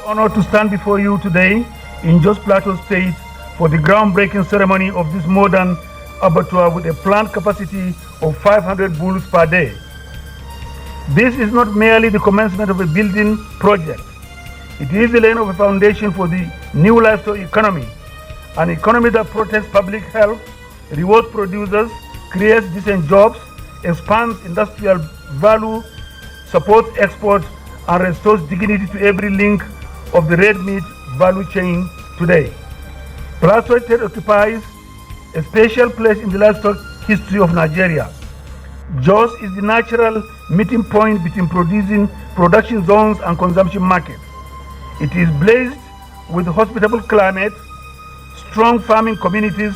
Honored to stand before you today in Jos Plateau State for the groundbreaking ceremony of this modern abattoir with a planned capacity of 500 bulls per day. This is not merely the commencement of a building project. It is the laying of a foundation for the new livestock economy, an economy that protects public health, rewards producers, creates decent jobs, expands industrial value, supports exports, and restores dignity to every link of the red meat value chain today. Plateau State occupies a special place in the livestock history of Nigeria. Jos is the natural meeting point between production zones and consumption markets. It is blessed with hospitable climate, strong farming communities,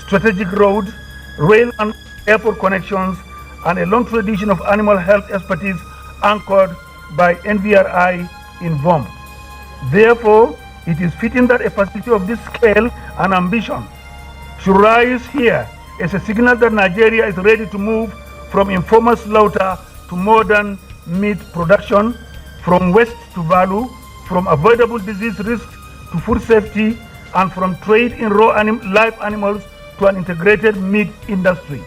strategic roads, rail and airport connections, and a long tradition of animal health expertise anchored by NVRI in VOM. Therefore, it is fitting that a facility of this scale and ambition should rise here as a signal that Nigeria is ready to move from informal slaughter to modern meat production, from waste to value, from avoidable disease risks to food safety, and from trade in live animals to an integrated meat industry.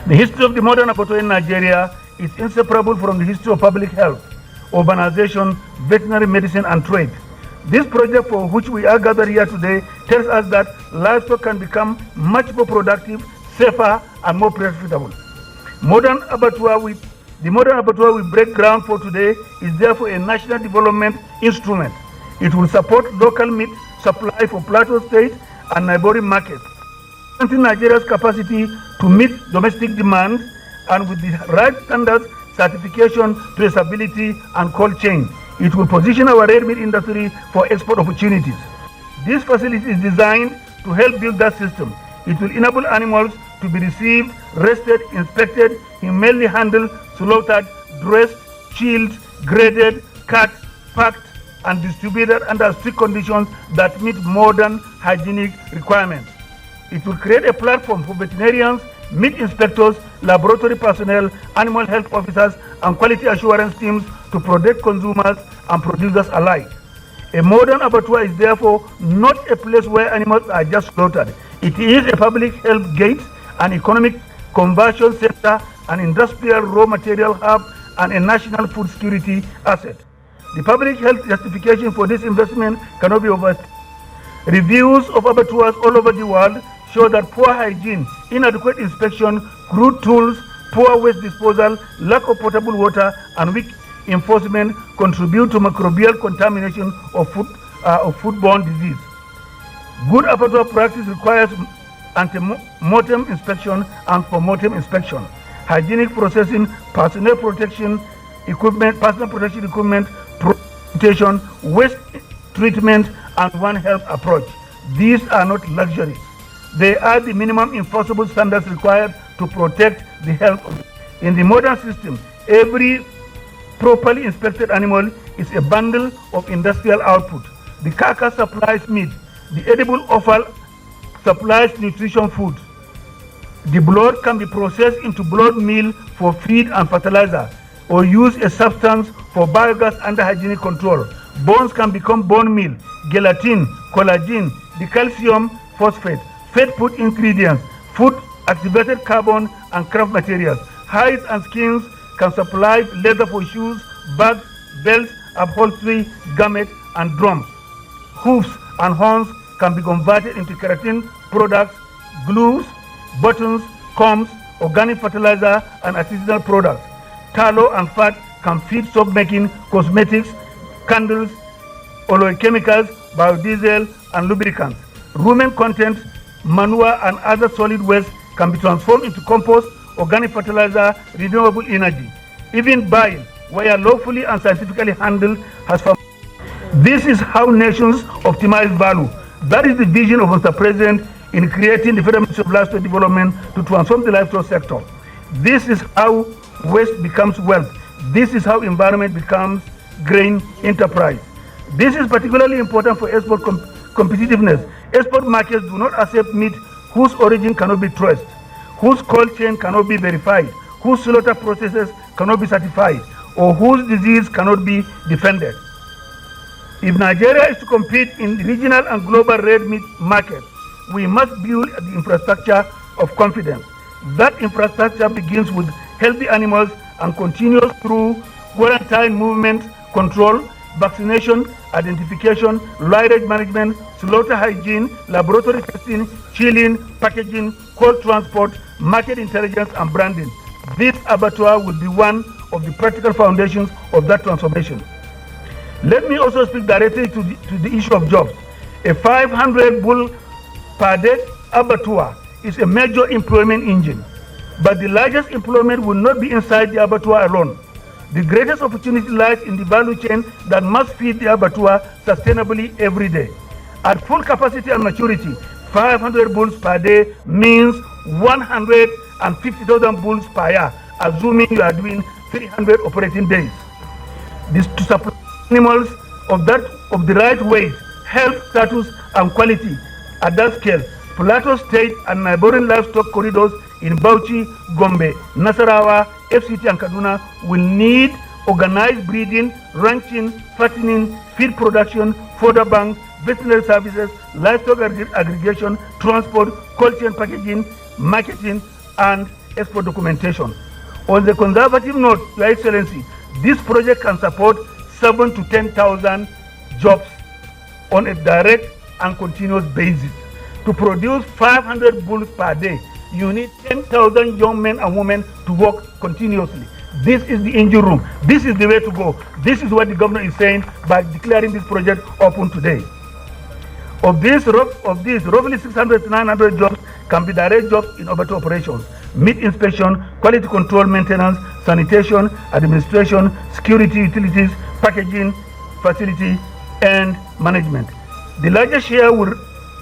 The history of the modern abattoir in Nigeria is inseparable from the history of public health, urbanization, veterinary medicine, and trade. This project for which we are gathered here today tells us that livestock can become much more productive, safer, and more profitable. The modern abattoir we break ground for today is therefore a national development instrument. It will support local meat supply for Plateau State and neighboring markets, strengthen Nigeria's capacity to meet domestic demand, and with the right standards, certification, traceability, and cold chain, it will position our red meat industry for export opportunities. This facility is designed to help build that system. It will enable animals to be received, rested, inspected, humanely handled, slaughtered, dressed, chilled, graded, cut, packed, and distributed under strict conditions that meet modern hygienic requirements. It will create a platform for veterinarians, meat inspectors, laboratory personnel, animal health officers, and quality assurance teams to protect consumers and producers alike. A modern abattoir is therefore not a place where animals are just slaughtered. It is a public health gate, an economic conversion center, an industrial raw material hub, and a national food security asset. The public health justification for this investment cannot be overstated. Reviews of abattoirs all over the world show that poor hygiene, inadequate inspection, crude tools, poor waste disposal, lack of potable water, and weak enforcement contribute to microbial contamination of foodborne disease. Good abattoir practice requires ante-mortem inspection and post-mortem inspection, hygienic processing, personal protection equipment, protection, waste treatment, and One Health approach. These are not luxuries. They are the minimum enforceable standards required to protect the health of. In the modern system, every properly inspected animal is a bundle of industrial output. The carcass supplies meat. The edible offal supplies nutrition food. The blood can be processed into blood meal for feed and fertilizer, or use a substance for biogas under hygienic control. Bones can become bone meal, gelatin, collagen, the calcium phosphate, fat food ingredients, food activated carbon, and craft materials. Hides and skins can supply leather for shoes, bags, belts, upholstery, garments, and drums. Hoofs and horns can be converted into keratin products, glues, buttons, combs, organic fertilizer, and artisanal products. Tallow and fat can feed soap making, cosmetics, candles, oleochemicals, biodiesel, and lubricants. Rumen content, manure, and other solid waste can be transformed into compost, organic fertilizer, renewable energy. Even bile, where lawfully and scientifically handled, has found. This is how nations optimize value. That is the vision of Mr. President in creating the Federal Ministry of Livestock Development to transform the livestock sector. This is how waste becomes wealth. This is how environment becomes grain enterprise. This is particularly important for export competitiveness. Export markets do not accept meat whose origin cannot be traced, whose cold chain cannot be verified, whose slaughter processes cannot be certified, or whose disease cannot be defended. If Nigeria is to compete in regional and global red meat markets, we must build the infrastructure of confidence. That infrastructure begins with healthy animals and continues through quarantine movement control, vaccination, identification, lineage management, slaughter hygiene, laboratory testing, chilling, packaging, cold transport, market intelligence, and branding. This abattoir will be one of the practical foundations of that transformation. Let me also speak directly to the issue of jobs. A 500 bull per day abattoir is a major employment engine, but the largest employment will not be inside the abattoir alone. The greatest opportunity lies in the value chain that must feed the abattoir sustainably every day. At full capacity and maturity, 500 bulls per day means 150,000 bulls per year, assuming you are doing 300 operating days. This to supply animals of the right weight, health status, and quality at that scale. Plateau State and neighboring livestock corridors in Bauchi, Gombe, Nasarawa, FCT, and Kaduna will need organized breeding, ranching, fattening, feed production, fodder banks, veterinary services, livestock aggregation, transport, cold chain packaging, marketing, and export documentation. On the conservative note, Your Excellency, this project can support 7,000 to 10,000 jobs on a direct and continuous basis. To produce 500 bulls per day, you need 10,000 young men and women to work continuously. This is the engine room. This is the way to go. This is what the governor is saying by declaring this project open today. Of these, roughly 600 to 900 jobs can be direct jobs in abattoir operations, meat inspection, quality control, maintenance, sanitation, administration, security, utilities, packaging, facility, and management. The largest share will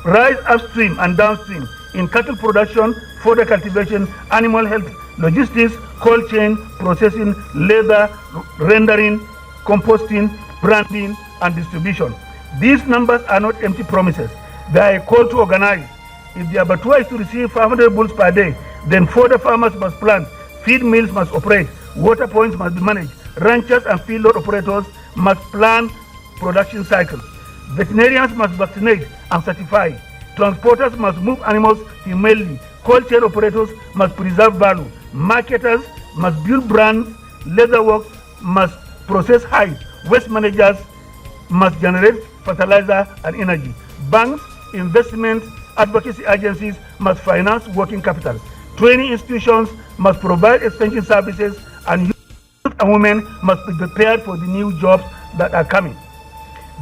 rise upstream and downstream in cattle production, fodder cultivation, animal health, logistics, cold chain, processing, leather, rendering, composting, branding, and distribution. These numbers are not empty promises. They are a call to organize. If the abattoir is to receive 500 bulls per day, then fodder farmers must plant, feed mills must operate, water points must be managed, ranchers and feedlot operators must plan production cycles. Veterinarians must vaccinate and certify. Transporters must move animals humanely. Cold chain operators must preserve value. Marketers must build brands. Leatherworks must process hide. Waste managers must generate fertilizer and energy. Banks, investment, advocacy agencies must finance working capital. Training institutions must provide extension services, and youth and women must be prepared for the new jobs that are coming.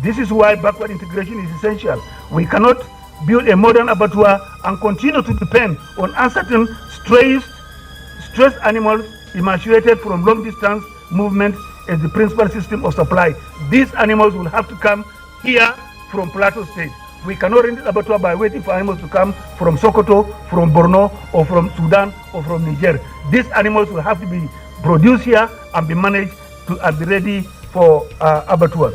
This is why backward integration is essential. We cannot build a modern abattoir and continue to depend on uncertain, stressed animals emaciated from long distance movement as the principal system of supply. These animals will have to come here from Plateau State. We cannot run the abattoir by waiting for animals to come from Sokoto, from Borno, or from Sudan, or from Niger. These animals will have to be produced here and be managed and be ready for abattoirs.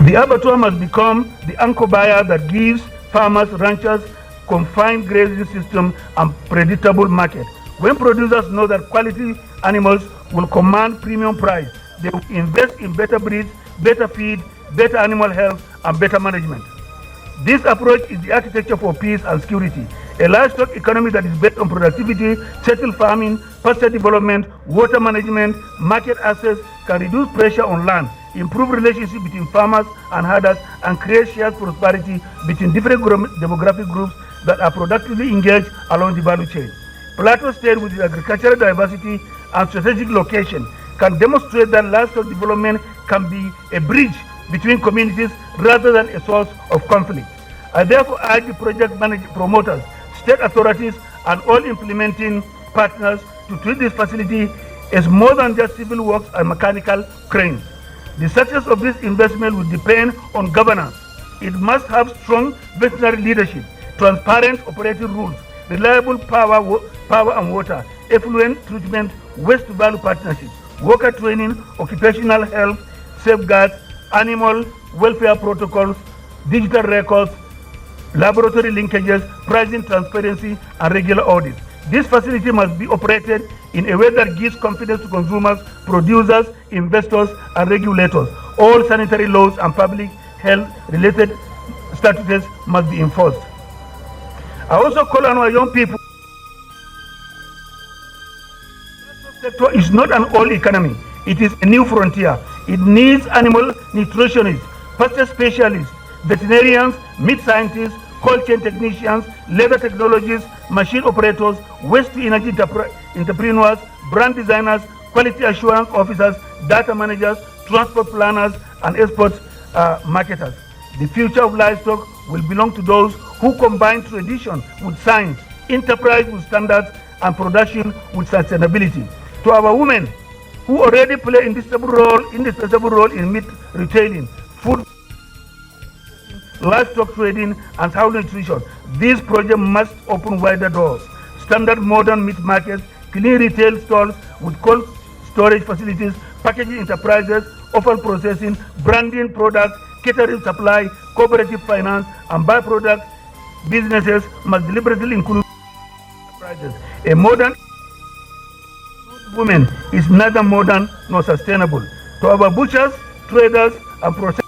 The abattoir must become the anchor buyer that gives farmers, ranchers, confined grazing system and predictable market. When producers know that quality animals will command premium price, they will invest in better breeds, better feed, better animal health, and better management. This approach is the architecture for peace and security. A livestock economy that is based on productivity, settled farming, pasture development, water management, market access can reduce pressure on land, improve relationship between farmers and herders, and create shared prosperity between different demographic groups that are productively engaged along the value chain. Plateau State, with its agricultural diversity and strategic location, can demonstrate that livestock development can be a bridge between communities rather than a source of conflict. I therefore urge the project promoters, state authorities, and all implementing partners to treat this facility as more than just civil works and mechanical cranes. The success of this investment will depend on governance. It must have strong veterinary leadership, transparent operating rules, reliable power and water, effluent treatment, waste-to-value partnerships, worker training, occupational health, safeguards, animal welfare protocols, digital records, laboratory linkages, pricing transparency, and regular audits. This facility must be operated in a way that gives confidence to consumers, producers, investors, and regulators. All sanitary laws and public health related statutes must be enforced. I also call on our young people. The sector is not an old economy. It is a new frontier. It needs animal nutritionists, pasture specialists, veterinarians, meat scientists, cold chain technicians, labor technologists, machine operators, waste-to-energy entrepreneurs, brand designers, quality assurance officers, data managers, transport planners, and export marketers. The future of livestock will belong to those who combine tradition with science, enterprise with standards, and production with sustainability. To our women who already play indispensable role in meat retailing, food, livestock trading, and sound nutrition, this project must open wider doors. Standard modern meat markets, clean retail stalls with cold storage facilities, packaging enterprises, offal processing, branding products, catering supply, cooperative finance, and byproduct businesses must deliberately include enterprises. A modern woman is neither modern nor sustainable. To our butchers, traders, and processors,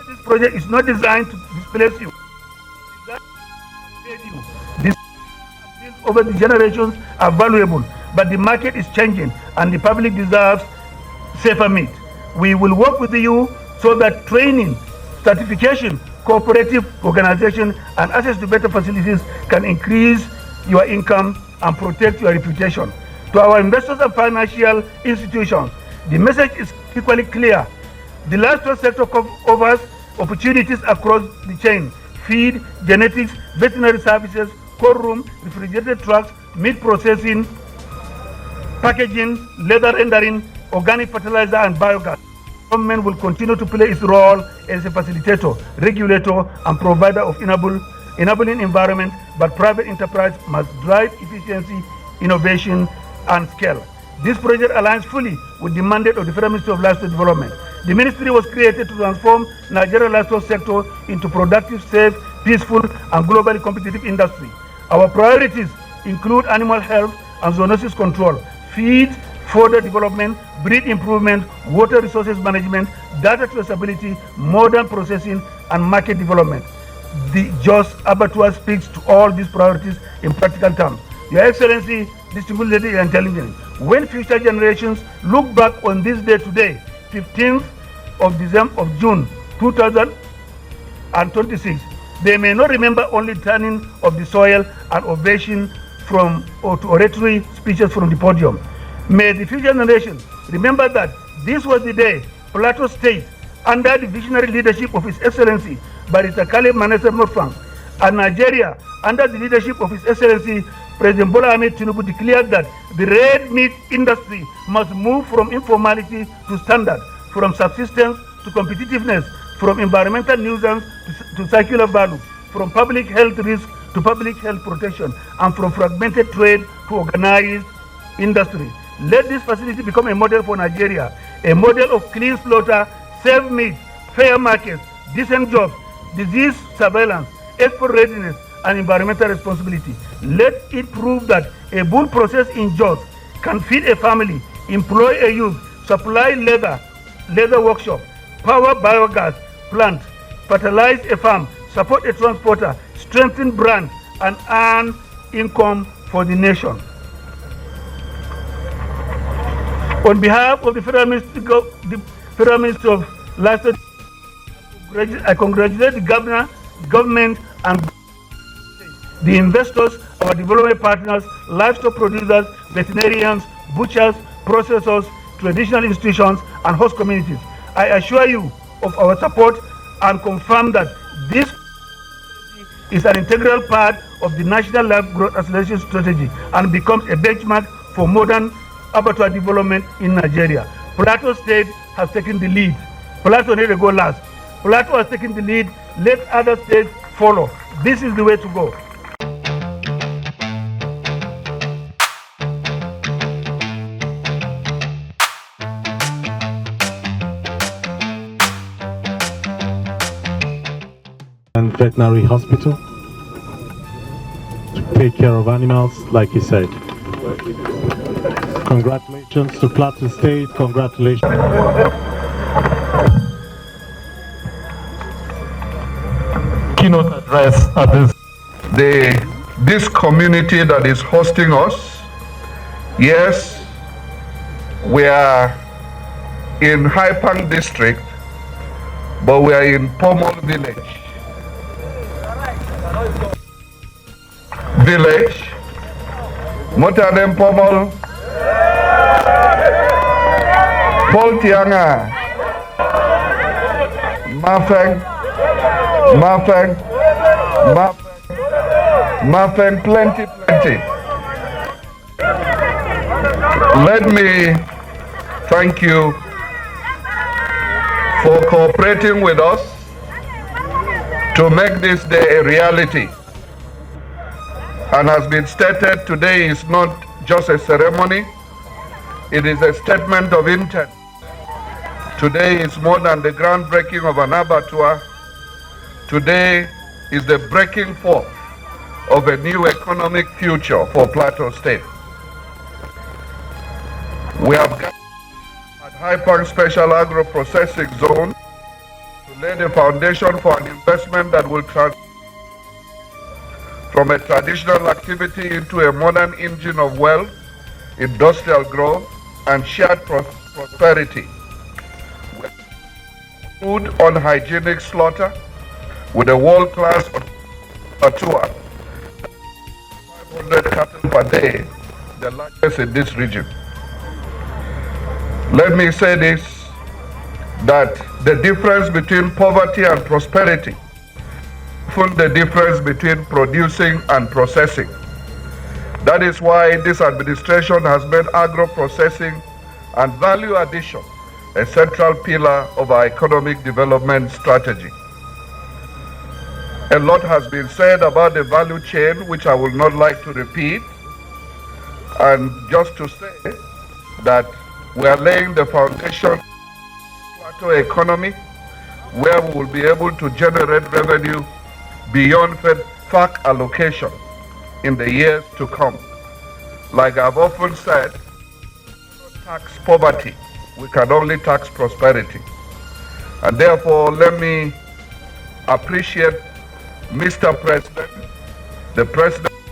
this project is not designed to displace you. These over the generations are valuable, but the market is changing and the public deserves safer meat. We will work with you so that training, certification, cooperative organization, and access to better facilities can increase your income and protect your reputation. To our investors and financial institutions, the message is equally clear. The livestock sector offers opportunities across the chain: feed, genetics, veterinary services, cold room, refrigerated trucks, meat processing, packaging, leather rendering, organic fertilizer, and biogas. Government will continue to play its role as a facilitator, regulator, and provider of enabling environment, but private enterprise must drive efficiency, innovation, and scale. This project aligns fully with the mandate of the Federal Ministry of Livestock Development. The ministry was created to transform Nigeria's livestock sector into productive, safe, peaceful, and globally competitive industry. Our priorities include animal health and zoonosis control, feed, further development, breed improvement, water resources management, data traceability, modern processing, and market development. The Just Abattoir speaks to all these priorities in practical terms. Your Excellency, distinguished ladies and gentlemen, when future generations look back on this day today, 15th of June 2026, they may not remember only turning of the soil and ovation to oratory speeches from the podium. May the future generations remember that this was the day Plateau State, under the visionary leadership of His Excellency Barrister Cahin Mutfwang'S, and Nigeria, under the leadership of His Excellency President Bola Ahmed Tinubu, declared that the red meat industry must move from informality to standard, from subsistence to competitiveness, from environmental nuisance to circular value, from public health risk to public health protection, and from fragmented trade to organized industry. Let this facility become a model for Nigeria, a model of clean slaughter, safe meat, fair markets, decent jobs, disease surveillance, export readiness, and environmental responsibility. Let it prove that a bull processed in Jos can feed a family, employ a youth, supply leather workshop, power biogas plant, fertilize a farm, support a transporter, strengthen brand, and earn income for the nation. On behalf of the Federal Ministry of Livestock, I congratulate the government, and the investors, our development partners, livestock producers, veterinarians, butchers, processors, traditional institutions, and host communities. I assure you of our support and confirm that this is an integral part of the National Live Growth Acceleration Strategy and becomes a benchmark for modern abattoir development in Nigeria. Plateau State has taken the lead. Plateau need to go last. Plateau has taken the lead. Let other states follow. This is the way to go. And veterinary hospital to take care of animals, like you said. Congratulations to Plateau State. Congratulations. Keynote address at this community that is hosting us. Yes, we are in Haipang district, but we are in Pomol village. Mutanen Pomol, Poltianga, Mafeng, plenty. Let me thank you for cooperating with us to make this day a reality. And has been stated, today is not just a ceremony, it is a statement of intent. Today is more than the groundbreaking of an abattoir. Today is the breaking forth of a new economic future for Plateau State. We have gathered at Haipang Special Agro Processing Zone to lay the foundation for an investment that will transform from a traditional activity into a modern engine of wealth, industrial growth, and shared prosperity. Food on hygienic slaughter with a world-class Abattoir, 500 cattle per day, the largest in this region. Let me say this, that the difference between poverty and prosperity, often the difference between producing and processing. That is why this administration has made agro-processing and value addition a central pillar of our economic development strategy. A lot has been said about the value chain, which I would not like to repeat, and just to say that we are laying the foundation for Plateau economy, where we will be able to generate revenue beyond FAC allocation in the years to come. Like I've often said, we cannot tax poverty, we can only tax prosperity. And therefore, let me appreciate Mr. President, the President of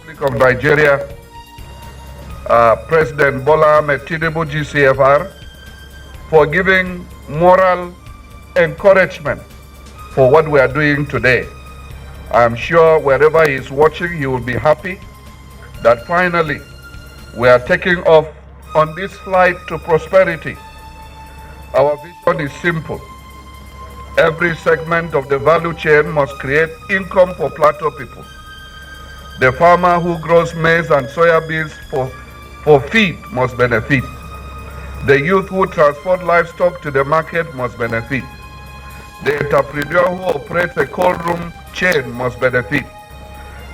the Republic of Nigeria, President Bola Ahmed Tinubu GCFR, for giving moral encouragement for what we are doing today. I'm sure wherever he is watching, he will be happy that finally we are taking off on this flight to prosperity. Our vision is simple. Every segment of the value chain must create income for Plateau people. The farmer who grows maize and soya beans for feed must benefit. The youth who transport livestock to the market must benefit. The entrepreneur who operates a cold room chain must benefit.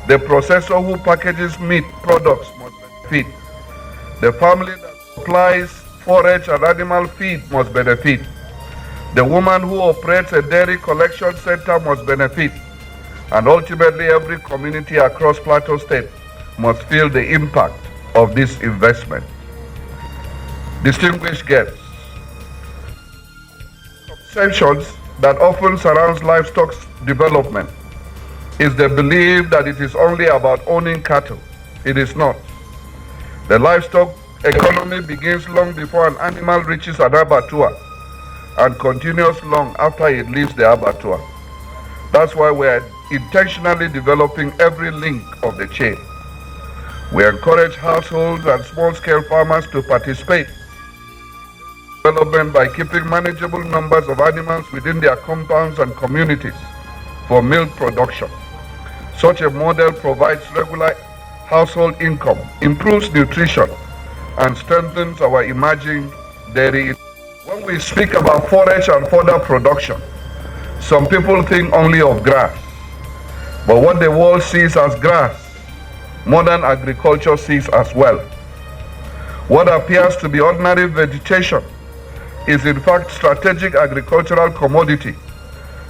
The processor who packages meat products must benefit. The family that supplies forage and animal feed must benefit. The woman who operates a dairy collection center must benefit. And ultimately, every community across Plateau State must feel the impact of this investment. Distinguished guests, conceptions that often surrounds livestock development is the belief that it is only about owning cattle. It is not. The livestock economy begins long before an animal reaches an abattoir and continues long after it leaves the abattoir. That's why we are intentionally developing every link of the chain. We encourage households and small-scale farmers to participate in development by keeping manageable numbers of animals within their compounds and communities for milk production. Such a model provides regular household income, improves nutrition, and strengthens our emerging dairy. When we speak about forage and fodder production, some people think only of grass. But what the world sees as grass, modern agriculture sees as well. What appears to be ordinary vegetation is in fact strategic agricultural commodity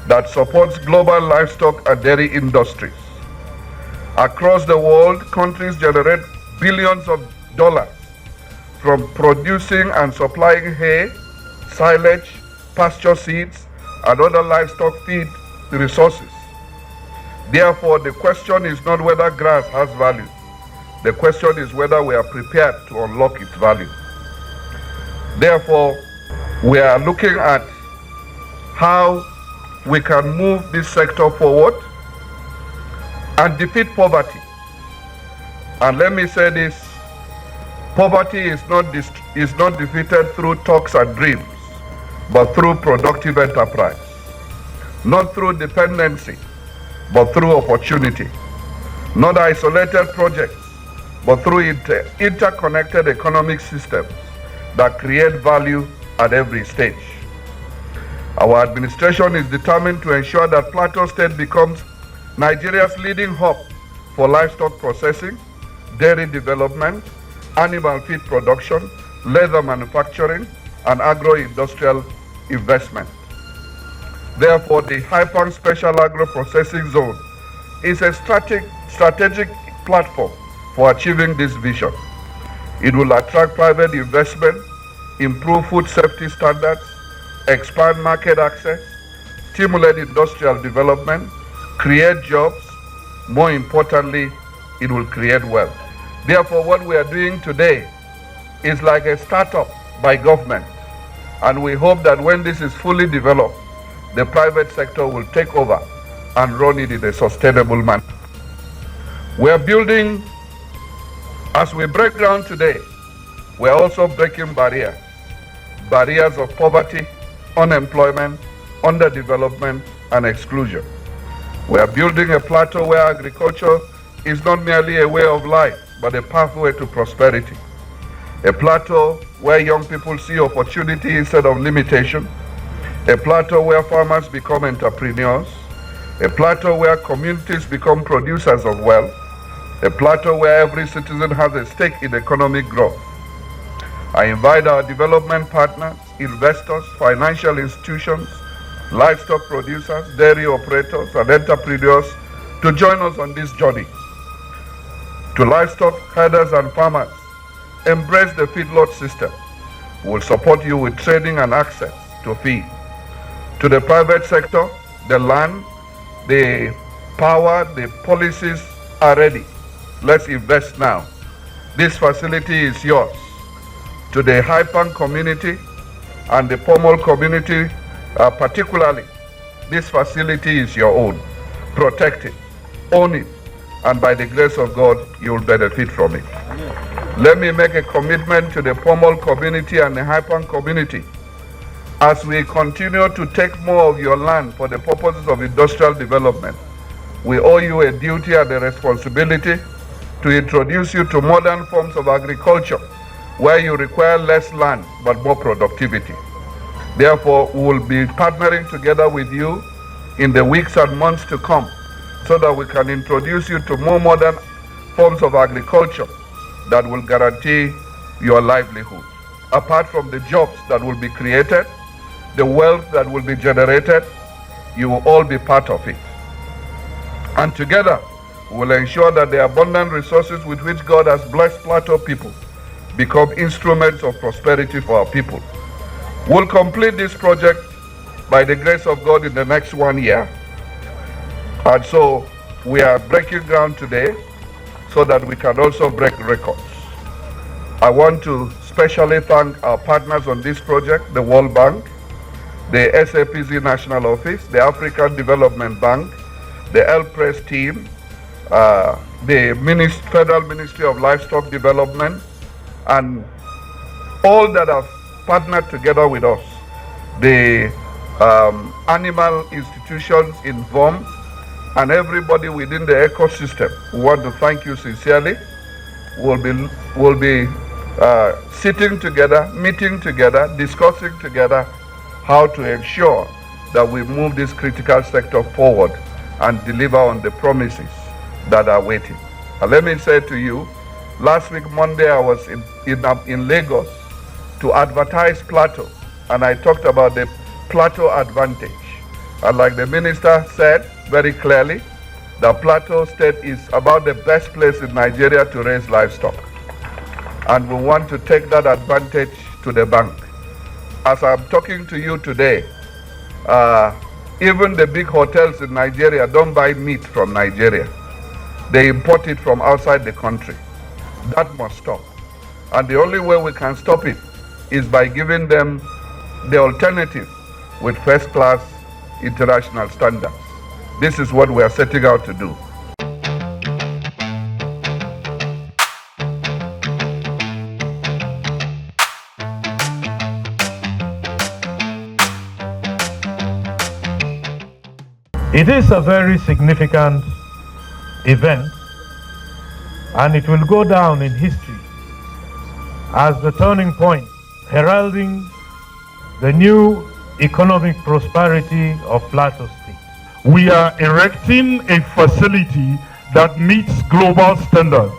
that supports global livestock and dairy industries. Across the world, countries generate billions of dollars from producing and supplying hay, silage, pasture seeds, and other livestock feed resources. Therefore, the question is not whether grass has value. The question is whether we are prepared to unlock its value. Therefore, we are looking at how we can move this sector forward and defeat poverty. And let me say this, poverty is not defeated through talks and dreams, but through productive enterprise. Not through dependency, but through opportunity. Not isolated projects, but through interconnected economic systems that create value at every stage. Our administration is determined to ensure that Plateau State becomes Nigeria's leading hub for livestock processing, dairy development, animal feed production, leather manufacturing, and agro-industrial investment. Therefore, the Hypang Special Agro-Processing Zone is a strategic platform for achieving this vision. It will attract private investment, improve food safety standards, expand market access, stimulate industrial development, create jobs. More importantly, it will create wealth. Therefore, what we are doing today is like a startup by government. And we hope that when this is fully developed, the private sector will take over and run it in a sustainable manner. We are building, as we break ground today, we are also breaking barriers. Barriers of poverty, unemployment, underdevelopment, and exclusion. We are building a plateau where agriculture is not merely a way of life, but a pathway to prosperity. A plateau where young people see opportunity instead of limitation. A plateau where farmers become entrepreneurs. A plateau where communities become producers of wealth. A plateau where every citizen has a stake in economic growth. I invite our development partners, investors, financial institutions, livestock producers, dairy operators, and entrepreneurs to join us on this journey. To livestock herders and farmers, embrace the feedlot system. We will support you with training and access to feed. To the private sector, the land, the power, the policies are ready. Let's invest now. This facility is yours. To the Hypang community and the Pommel community particularly, this facility is your own. Protect it, own it, and by the grace of God, you will benefit from it. Let me make a commitment to the Pommel community and the Hypang community. As we continue to take more of your land for the purposes of industrial development, we owe you a duty and a responsibility to introduce you to modern forms of agriculture where you require less land but more productivity. Therefore, we will be partnering together with you in the weeks and months to come so that we can introduce you to more modern forms of agriculture that will guarantee your livelihood. Apart from the jobs that will be created, the wealth that will be generated, you will all be part of it. And together, we will ensure that the abundant resources with which God has blessed Plateau people become instruments of prosperity for our people. We'll complete this project by the grace of God in the next 1 year. And so we are breaking ground today so that we can also break records. I want to specially thank our partners on this project, the World Bank, the SAPZ National Office, the African Development Bank, the LPRESS team, the Federal Ministry of Livestock Development, and all that have partnered together with us, the animal institutions involved, and everybody within the ecosystem. We want to thank you sincerely. We'll be sitting together, meeting together, discussing together how to ensure that we move this critical sector forward and deliver on the promises that are waiting. And let me say to you, last week Monday I was in Lagos to advertise Plateau, and I talked about the Plateau advantage. And like the minister said very clearly, the Plateau State is about the best place in Nigeria to raise livestock. and we want to take that advantage to the bank. As I'm talking to you today, even the big hotels in Nigeria don't buy meat from Nigeria. They import it from outside the country. That must stop. And the only way we can stop it is by giving them the alternative with first-class international standards. This is what we are setting out to do. It is a very significant event, and it will go down in history as the turning point, heralding the new economic prosperity of Plateau State. We are erecting a facility that meets global standards,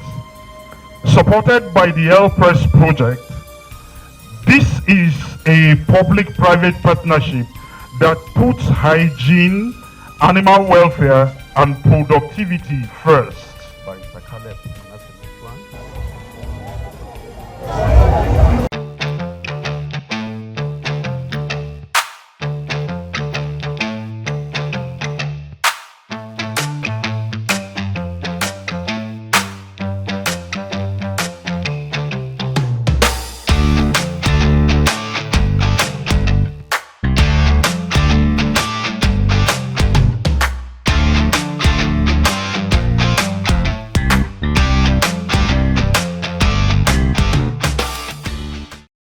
supported by the L-Press project. This is a public-private partnership that puts hygiene, animal welfare, and productivity first.